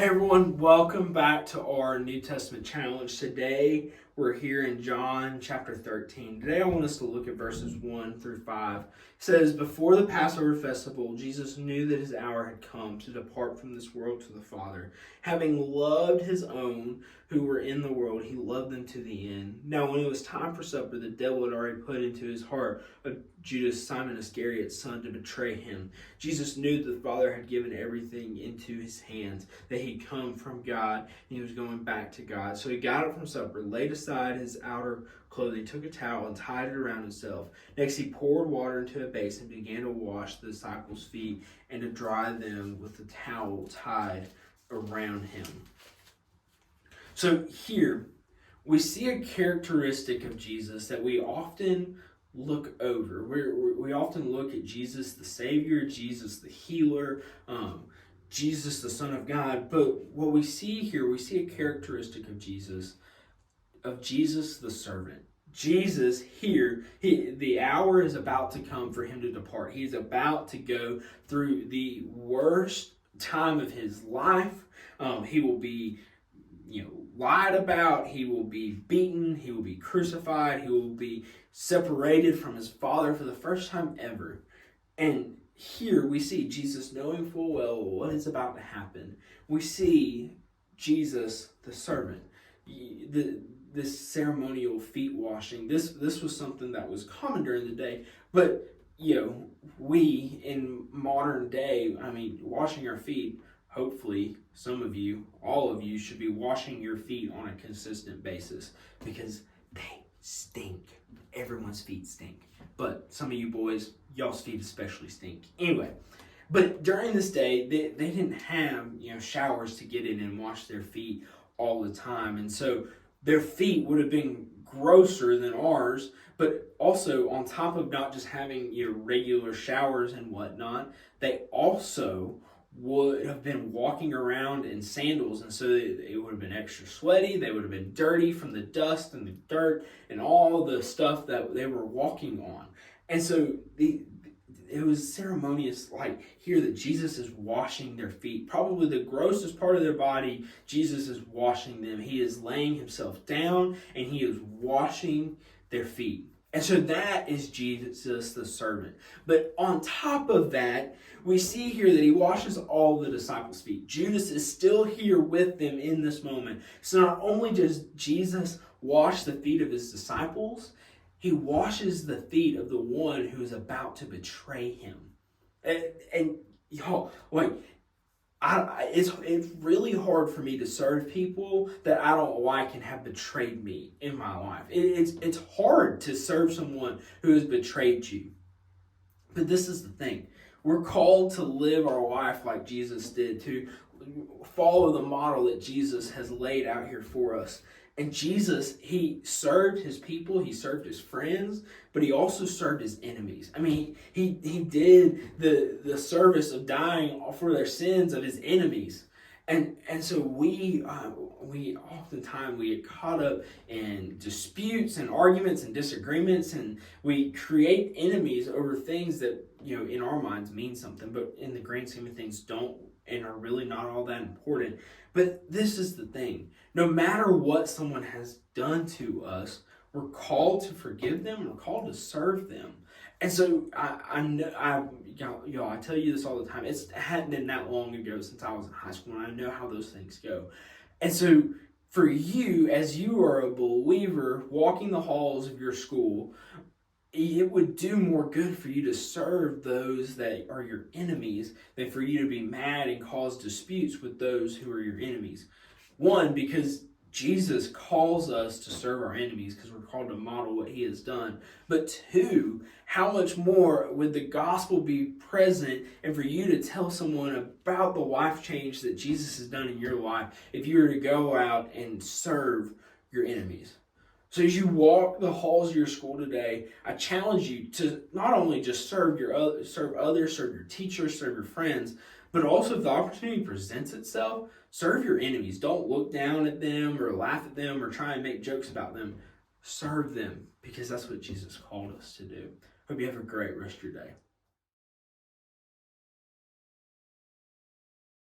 Hey everyone, welcome back to our New Testament challenge. Today we're here in John chapter 13. Today I want us to look at verses 1 through 5. It says, "Before the Passover festival, Jesus knew that his hour had come to depart from this world to the Father. Having loved his own who were in the world, he loved them to the end. Now when it was time for supper, the devil had already put into his heart of Judas, Simon Iscariot's son, to betray him. Jesus knew that the Father had given everything into his hands, that he'd come from God, and he was going back to God. So he got up from supper, laid aside his outer clothing, took a towel, and tied it around himself. Next he poured water into a basin and began to wash the disciples' feet and to dry them with the towel tied around him." So here we see a characteristic of Jesus that we often look over. We often look at Jesus the Savior, Jesus the healer, Jesus the Son of God. But what we see here, we see a characteristic of Jesus the servant. Jesus here, the hour is about to come for him to depart. He's about to go through the worst time of his life. He will be lied about, he will be beaten, he will be crucified, he will be separated from his Father for the first time ever. And here we see Jesus knowing full well what is about to happen. We see Jesus the servant. This ceremonial feet washing, this was something that was common during the day, but we in modern day, washing our feet, hopefully some of you, all of you, should be washing your feet on a consistent basis because they stink. Everyone's feet stink. But some of you boys, y'all's feet especially stink. Anyway, but during this day, they didn't have showers to get in and wash their feet all the time. And so their feet would have been grosser than ours, but also on top of not just having regular showers and whatnot, they also would have been walking around in sandals, and so it would have been extra sweaty. They would have been dirty from the dust and the dirt and all the stuff that they were walking on. And so it was ceremonious, like here, that Jesus is washing their feet. Probably the grossest part of their body, Jesus is washing them. He is laying himself down and he is washing their feet. And so that is Jesus the servant. But on top of that, we see here that he washes all the disciples' feet. Judas is still here with them in this moment. So not only does Jesus wash the feet of his disciples, he washes the feet of the one who is about to betray him. And y'all, it's really hard for me to serve people that I don't like and have betrayed me in my life. It's hard to serve someone who has betrayed you. But this is the thing. We're called to live our life like Jesus did, to follow the model that Jesus has laid out here for us. And Jesus, he served his people, he served his friends, but he also served his enemies. He did the service of dying for their sins of his enemies. And so we oftentimes get caught up in disputes and arguments and disagreements, and we create enemies over things that in our minds mean something, but in the grand scheme of things don't and are really not all that important. But this is the thing. No matter what someone has done to us, we're called to forgive them. We're called to serve them. And so I tell you this all the time. It hadn't been that long ago since I was in high school, and I know how those things go. And so for you, as you are a believer walking the halls of your school, it would do more good for you to serve those that are your enemies than for you to be mad and cause disputes with those who are your enemies. One, because Jesus calls us to serve our enemies because we're called to model what he has done. But two, how much more would the gospel be present and for you to tell someone about the life change that Jesus has done in your life if you were to go out and serve your enemies? So as you walk the halls of your school today, I challenge you to not only just serve others, serve your teachers, serve your friends, but also if the opportunity presents itself, serve your enemies. Don't look down at them or laugh at them or try and make jokes about them. Serve them because that's what Jesus called us to do. Hope you have a great rest of your day.